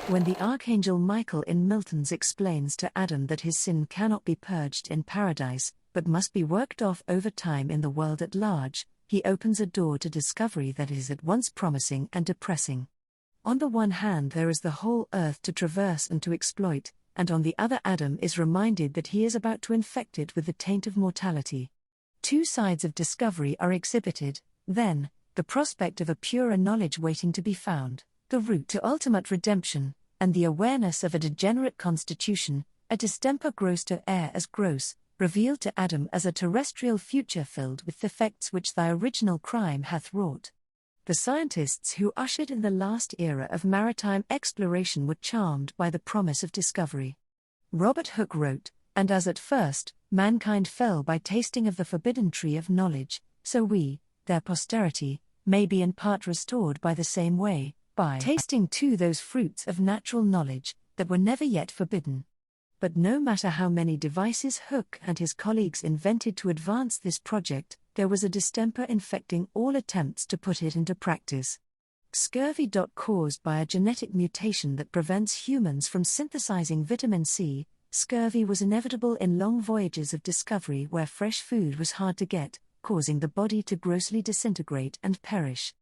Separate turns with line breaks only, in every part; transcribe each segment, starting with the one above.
When the Archangel Michael in Milton's explains to Adam that his sin cannot be purged in paradise, but must be worked off over time in the world at large, he opens a door to discovery that is at once promising and depressing. On the one hand there is the whole earth to traverse and to exploit, and on the other Adam is reminded that he is about to infect it with the taint of mortality. Two sides of discovery are exhibited, then, the prospect of a purer knowledge waiting to be found, the route to ultimate redemption, and the awareness of a degenerate constitution, a distemper gross to air as gross, revealed to Adam as a terrestrial future filled with defects which thy original crime hath wrought. The scientists who ushered in the last era of maritime exploration were charmed by the promise of discovery. Robert Hooke wrote, "And as at first, mankind fell by tasting of the forbidden tree of knowledge, so we, their posterity, may be in part restored by the same way, by tasting too those fruits of natural knowledge, that were never yet forbidden." But no matter how many devices Hooke and his colleagues invented to advance this project, there was a distemper infecting all attempts to put it into practice. Scurvy. Caused by a genetic mutation that prevents humans from synthesizing vitamin C, scurvy was inevitable in long voyages of discovery where fresh food was hard to get, causing the body to grossly disintegrate and perish.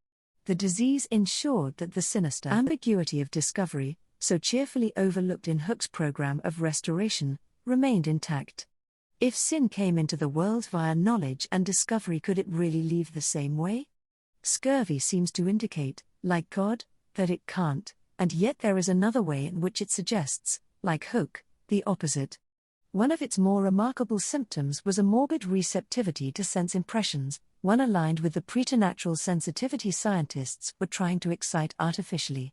The disease ensured that the sinister ambiguity of discovery, so cheerfully overlooked in Hooke's program of restoration, remained intact. If sin came into the world via knowledge and discovery, could it really leave the same way? Scurvy seems to indicate, like God, that it can't, and yet there is another way in which it suggests, like Hooke, the opposite. One of its more remarkable symptoms was a morbid receptivity to sense impressions, one aligned with the preternatural sensitivity scientists were trying to excite artificially.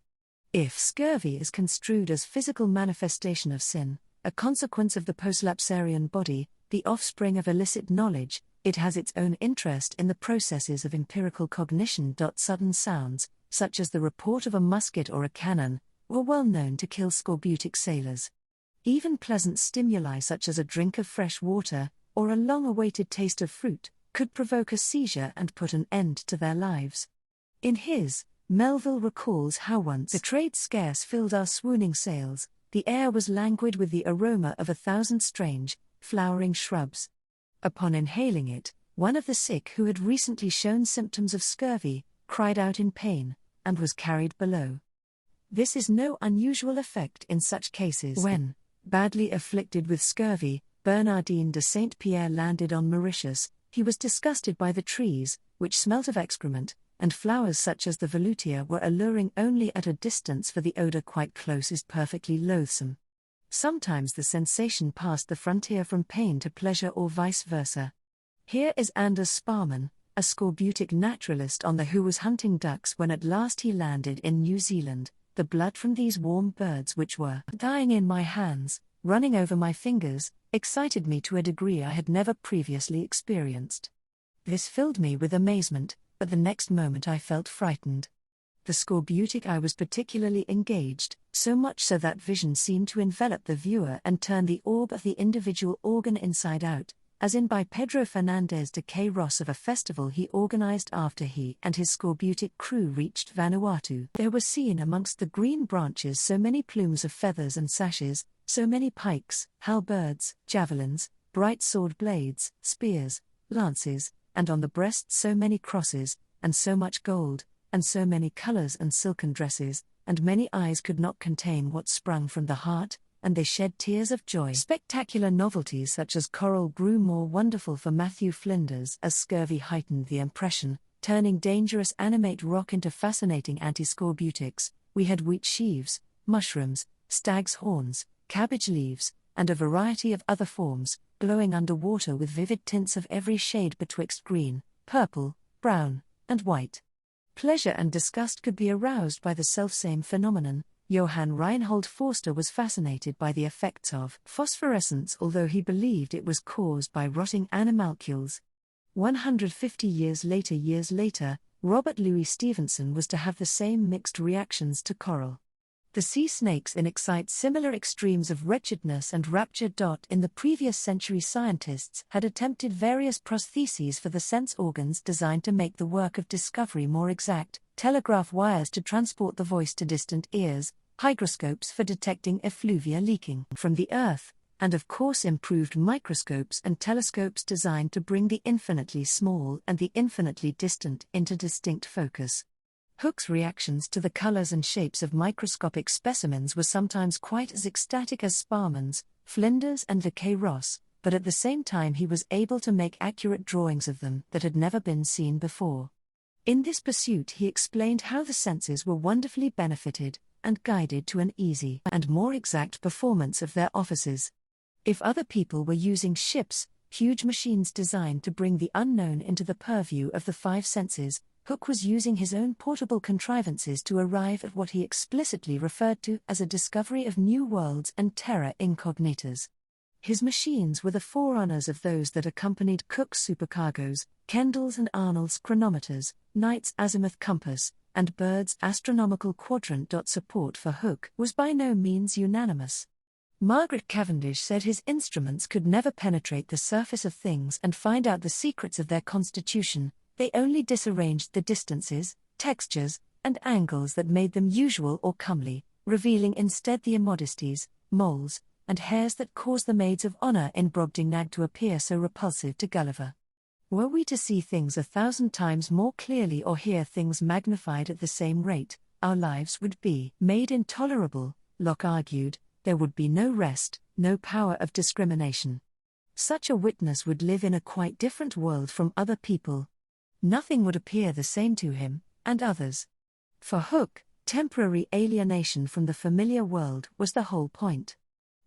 If scurvy is construed as physical manifestation of sin, a consequence of the postlapsarian body, the offspring of illicit knowledge, it has its own interest in the processes of empirical cognition. Sudden sounds, such as the report of a musket or a cannon, were well known to kill scorbutic sailors. Even pleasant stimuli such as a drink of fresh water, or a long-awaited taste of fruit, could provoke a seizure and put an end to their lives. In his Melville recalls how once the trade scarce filled our swooning sails, the air was languid with the aroma of 1,000 strange, flowering shrubs. Upon inhaling it, one of the sick who had recently shown symptoms of scurvy, cried out in pain, and was carried below. This is no unusual effect in such cases. When, badly afflicted with scurvy, Bernardine de Saint-Pierre landed on Mauritius, he was disgusted by the trees, which smelt of excrement, and flowers such as the velutia were alluring only at a distance, for the odor quite close is perfectly loathsome. Sometimes the sensation passed the frontier from pain to pleasure or vice versa. Here is Anders Sparman, a scorbutic naturalist on the who was hunting ducks when at last he landed in New Zealand. The blood from these warm birds which were dying in my hands, running over my fingers, excited me to a degree I had never previously experienced. This filled me with amazement, but the next moment I felt frightened. The scorbutic eye was particularly engaged, so much so that vision seemed to envelop the viewer and turn the orb of the individual organ inside out, as in by Pedro Fernandez de Queiroz of a festival he organized after he and his scorbutic crew reached Vanuatu. There were seen amongst the green branches so many plumes of feathers and sashes, so many pikes, halberds, javelins, bright sword blades, spears, lances, and on the breast so many crosses, and so much gold, and so many colors and silken dresses, and many eyes could not contain what sprung from the heart, and they shed tears of joy. Spectacular novelties such as coral grew more wonderful for Matthew Flinders as scurvy heightened the impression, turning dangerous animate rock into fascinating antiscorbutics. We had wheat sheaves, mushrooms, stag's horns, cabbage leaves, and a variety of other forms, glowing under water with vivid tints of every shade betwixt green, purple, brown, and white. Pleasure and disgust could be aroused by the selfsame phenomenon. Johann Reinhold Forster was fascinated by the effects of phosphorescence, although he believed it was caused by rotting animalcules. 150 years later, Robert Louis Stevenson was to have the same mixed reactions to coral. The sea snakes excite similar extremes of wretchedness and rapture. In the previous century, scientists had attempted various prostheses for the sense organs designed to make the work of discovery more exact: telegraph wires to transport the voice to distant ears, hygroscopes for detecting effluvia leaking from the Earth, and of course improved microscopes and telescopes designed to bring the infinitely small and the infinitely distant into distinct focus. Hooke's reactions to the colors and shapes of microscopic specimens were sometimes quite as ecstatic as Sparman's, Flinder's and Le Quay Ross, but at the same time he was able to make accurate drawings of them that had never been seen before. In this pursuit he explained how the senses were wonderfully benefited and guided to an easy and more exact performance of their offices. If other people were using ships, huge machines designed to bring the unknown into the purview of the five senses, Hooke was using his own portable contrivances to arrive at what he explicitly referred to as a discovery of new worlds and Terra Incognitas. His machines were the forerunners of those that accompanied Cook's supercargos, Kendall's and Arnold's chronometers, Knight's azimuth compass, and Bird's astronomical quadrant. Support for Hooke was by no means unanimous. Margaret Cavendish said his instruments could never penetrate the surface of things and find out the secrets of their constitution. They only disarranged the distances, textures, and angles that made them usual or comely, revealing instead the immodesties, moles, and hairs that caused the maids of honor in Brobdingnag to appear so repulsive to Gulliver. Were we to see things 1,000 times more clearly or hear things magnified at the same rate, our lives would be made intolerable, Locke argued. There would be no rest, no power of discrimination. Such a witness would live in a quite different world from other people. Nothing would appear the same to him, and others. For Hooke, temporary alienation from the familiar world was the whole point.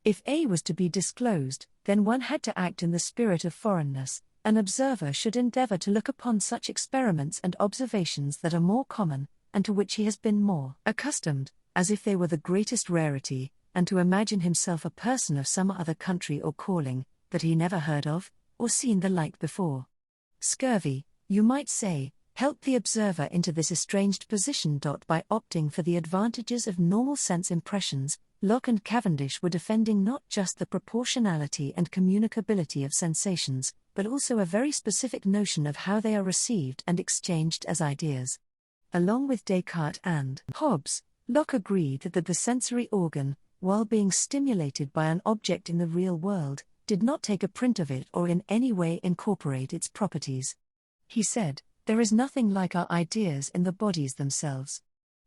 If A was to be disclosed, then one had to act in the spirit of foreignness. An observer should endeavor to look upon such experiments and observations that are more common, and to which he has been more accustomed, as if they were the greatest rarity, and to imagine himself a person of some other country or calling, that he never heard of, or seen the like before. Scurvy, you might say, helped the observer into this estranged position. By opting for the advantages of normal sense impressions, Locke and Cavendish were defending not just the proportionality and communicability of sensations, but also a very specific notion of how they are received and exchanged as ideas. Along with Descartes and Hobbes, Locke agreed that the sensory organ, while being stimulated by an object in the real world, did not take a print of it or in any way incorporate its properties. He said, "There is nothing like our ideas in the bodies themselves.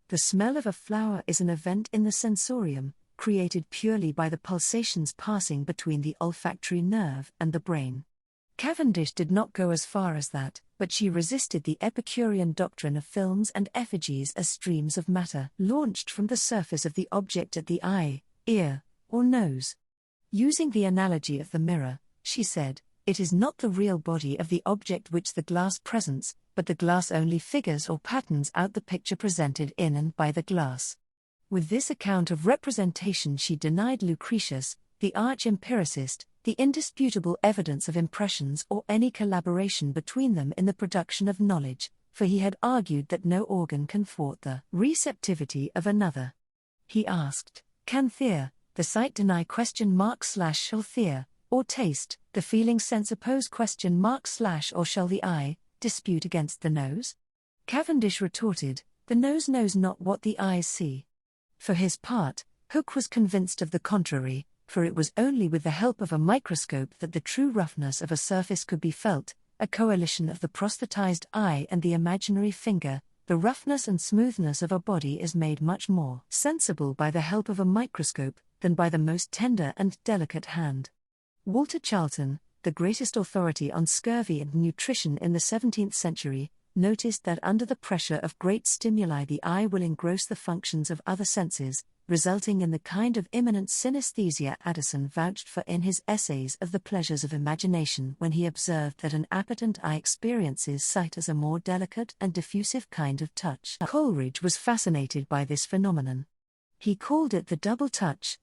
The smell of a flower is an event in the sensorium, created purely by the pulsations passing between the olfactory nerve and the brain." Cavendish did not go as far as that, but she resisted the Epicurean doctrine of films and effigies as streams of matter launched from the surface of the object at the eye, ear, or nose. Using the analogy of the mirror, she said, "It is not the real body of the object which the glass presents, but the glass only figures or patterns out the picture presented in and by the glass." With this account of representation she denied Lucretius, the arch-empiricist, the indisputable evidence of impressions or any collaboration between them in the production of knowledge, for he had argued that no organ can thwart the receptivity of another. He asked, "Can fear, the sight deny shall fear, or taste, the feeling sense oppose or shall the eye, dispute against the nose?" Cavendish retorted, "The nose knows not what the eyes see." For his part, Hooke was convinced of the contrary, for it was only with the help of a microscope that the true roughness of a surface could be felt, a coalition of the prosthetized eye and the imaginary finger. The roughness and smoothness of a body is made much more sensible by the help of a microscope than by the most tender and delicate hand. Walter Charlton, the greatest authority on scurvy and nutrition in the 17th century, noticed that under the pressure of great stimuli the eye will engross the functions of other senses, resulting in the kind of imminent synesthesia Addison vouched for in his Essays of the Pleasures of Imagination when he observed that an appetent eye experiences sight as a more delicate and diffusive kind of touch. Coleridge was fascinated by this phenomenon. He called it the double touch,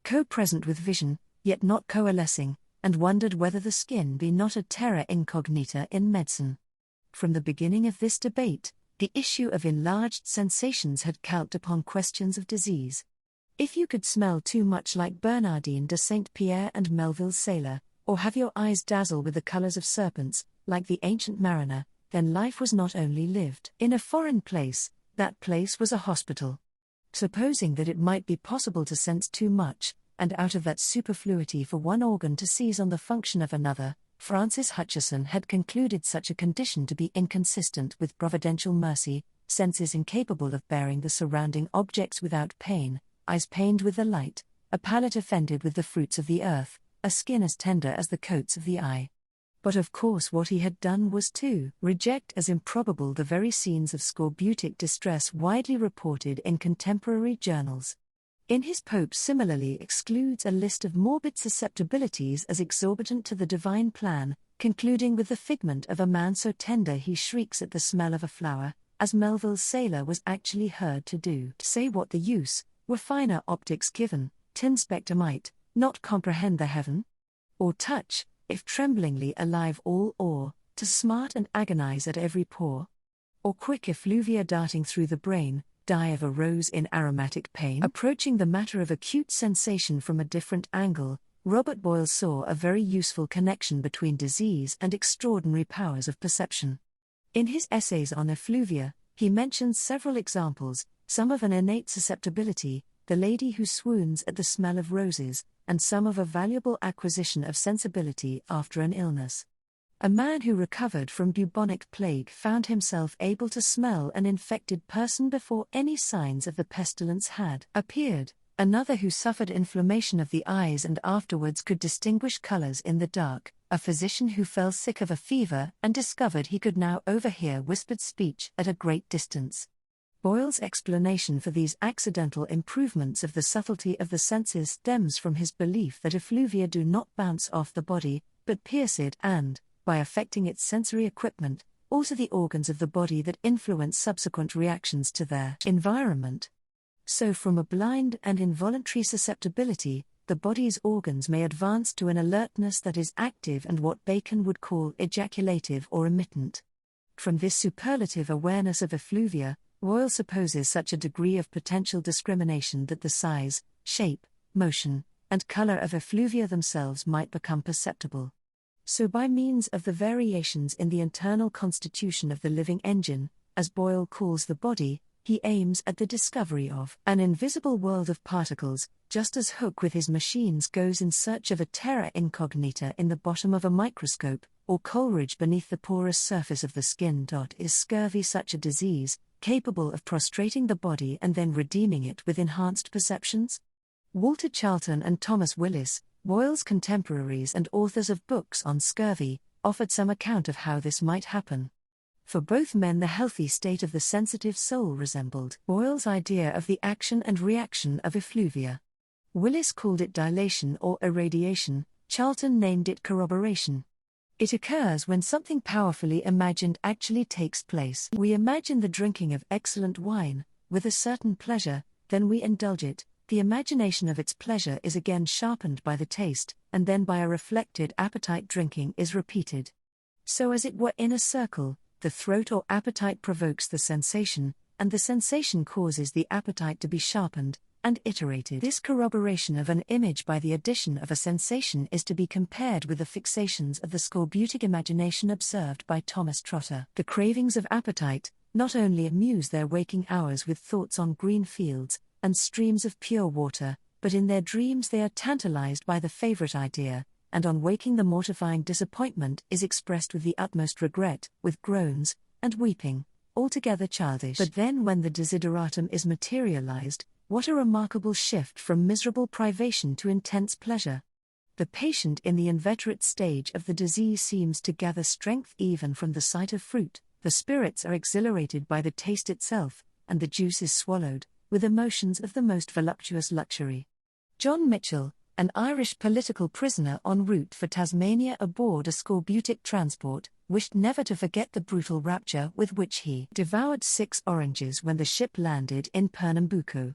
co-present with vision, yet not coalescing, and wondered whether the skin be not a terra incognita in medicine. From the beginning of this debate, the issue of enlarged sensations had calced upon questions of disease. If you could smell too much like Bernardine de Saint Pierre and Melville's sailor, or have your eyes dazzle with the colors of serpents, like the ancient mariner, then life was not only lived in a foreign place, that place was a hospital. Supposing that it might be possible to sense too much, and out of that superfluity for one organ to seize on the function of another, Francis Hutcheson had concluded such a condition to be inconsistent with providential mercy, senses incapable of bearing the surrounding objects without pain, eyes pained with the light, a palate offended with the fruits of the earth, a skin as tender as the coats of the eye. But of course what he had done was to reject as improbable the very scenes of scorbutic distress widely reported in contemporary journals. In his Pope similarly excludes a list of morbid susceptibilities as exorbitant to the divine plan, concluding with the figment of a man so tender he shrieks at the smell of a flower, as Melville's sailor was actually heard to do. Say what the use, were finer optics given, tin spectre might not comprehend the heaven? Or touch, if tremblingly alive all o'er, to smart and agonize at every pore? Or quick effluvia darting through the brain, dye of a rose in aromatic pain? Approaching the matter of acute sensation from a different angle, Robert Boyle saw a very useful connection between disease and extraordinary powers of perception. In his essays on effluvia, he mentions several examples, some of an innate susceptibility, the lady who swoons at the smell of roses, and some of a valuable acquisition of sensibility after an illness. A man who recovered from bubonic plague found himself able to smell an infected person before any signs of the pestilence had appeared. Another who suffered inflammation of the eyes and afterwards could distinguish colors in the dark. A physician who fell sick of a fever and discovered he could now overhear whispered speech at a great distance. Boyle's explanation for these accidental improvements of the subtlety of the senses stems from his belief that effluvia do not bounce off the body, but pierce it and, by affecting its sensory equipment, alter the organs of the body that influence subsequent reactions to their environment. So from a blind and involuntary susceptibility, the body's organs may advance to an alertness that is active and what Bacon would call ejaculative or emittent. From this superlative awareness of effluvia, Boyle supposes such a degree of potential discrimination that the size, shape, motion, and color of effluvia themselves might become perceptible. So by means of the variations in the internal constitution of the living engine, as Boyle calls the body, he aims at the discovery of an invisible world of particles, just as Hooke with his machines goes in search of a Terra Incognita in the bottom of a microscope, or Coleridge beneath the porous surface of the skin. Is scurvy such a disease, capable of prostrating the body and then redeeming it with enhanced perceptions? Walter Charlton and Thomas Willis, Boyle's contemporaries and authors of books on scurvy, offered some account of how this might happen. For both men the healthy state of the sensitive soul resembled Boyle's idea of the action and reaction of effluvia. Willis called it dilation or irradiation, Charlton named it corroboration. It occurs when something powerfully imagined actually takes place. We imagine the drinking of excellent wine, with a certain pleasure, then we indulge it, the imagination of its pleasure is again sharpened by the taste, and then by a reflected appetite drinking is repeated. So as it were in a circle, the throat or appetite provokes the sensation, and the sensation causes the appetite to be sharpened and iterated. This corroboration of an image by the addition of a sensation is to be compared with the fixations of the scorbutic imagination observed by Thomas Trotter. The cravings of appetite not only amuse their waking hours with thoughts on green fields and streams of pure water, but in their dreams they are tantalized by the favorite idea, and on waking the mortifying disappointment is expressed with the utmost regret, with groans and weeping, altogether childish. But then when the desideratum is materialized, what a remarkable shift from miserable privation to intense pleasure. The patient in the inveterate stage of the disease seems to gather strength even from the sight of fruit, the spirits are exhilarated by the taste itself, and the juice is swallowed, with emotions of the most voluptuous luxury. John Mitchell, an Irish political prisoner en route for Tasmania aboard a scorbutic transport, wished never to forget the brutal rapture with which he devoured 6 oranges when the ship landed in Pernambuco.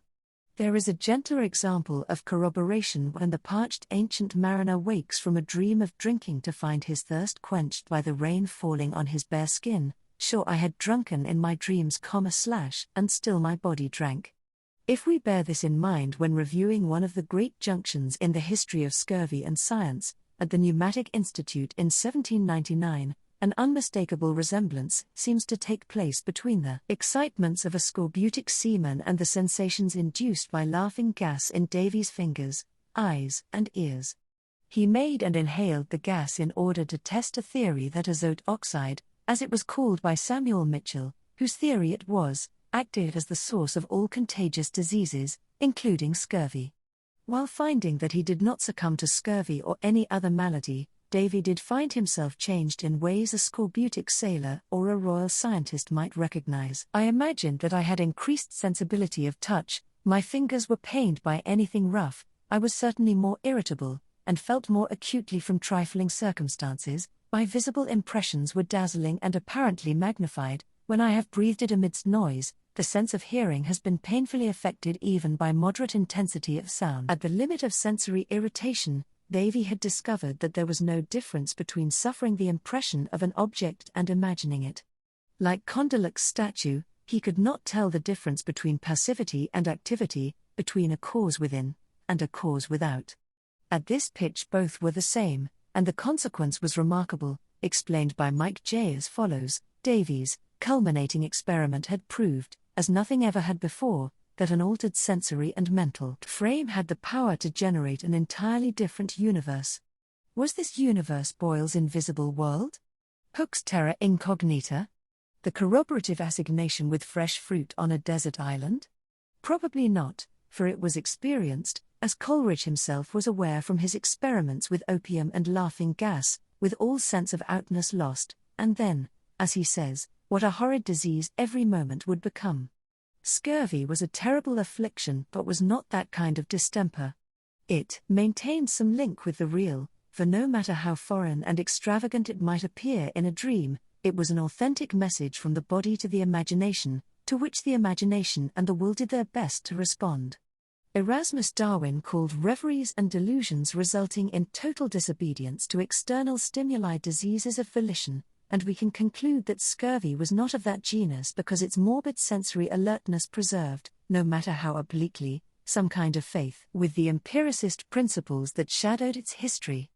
There is a gentler example of corroboration when the parched ancient mariner wakes from a dream of drinking to find his thirst quenched by the rain falling on his bare skin. Sure I had drunken in my dreams, and still my body drank. If we bear this in mind when reviewing one of the great junctions in the history of scurvy and science, at the Pneumatic Institute in 1799, An unmistakable resemblance seems to take place between the excitements of a scorbutic seaman and the sensations induced by laughing gas in Davy's fingers, eyes, and ears. He made and inhaled the gas in order to test a theory that azote oxide, as it was called by Samuel Mitchell, whose theory it was, acted as the source of all contagious diseases, including scurvy. While finding that he did not succumb to scurvy or any other malady, Davy did find himself changed in ways a scorbutic sailor or a royal scientist might recognize. I imagined that I had increased sensibility of touch, my fingers were pained by anything rough, I was certainly more irritable, and felt more acutely from trifling circumstances, my visible impressions were dazzling and apparently magnified. When I have breathed it amidst noise, the sense of hearing has been painfully affected even by moderate intensity of sound. At the limit of sensory irritation, Davy had discovered that there was no difference between suffering the impression of an object and imagining it. Like Condillac's statue, he could not tell the difference between passivity and activity, between a cause within and a cause without. At this pitch both were the same, and the consequence was remarkable, explained by Mike J. as follows: Davy's culminating experiment had proved, as nothing ever had before, that an altered sensory and mental frame had the power to generate an entirely different universe. Was this universe Boyle's invisible world? Hooke's Terra Incognita? The corroborative assignation with fresh fruit on a desert island? Probably not, for it was experienced, as Coleridge himself was aware from his experiments with opium and laughing gas, with all sense of outness lost, and then, as he says, what a horrid disease every moment would become. Scurvy was a terrible affliction, but was not that kind of distemper. It maintained some link with the real, for no matter how foreign and extravagant it might appear in a dream, it was an authentic message from the body to the imagination, to which the imagination and the will did their best to respond. Erasmus Darwin called reveries and delusions resulting in total disobedience to external stimuli diseases of volition, and we can conclude that scurvy was not of that genus because its morbid sensory alertness preserved, no matter how obliquely, some kind of faith with the empiricist principles that shadowed its history.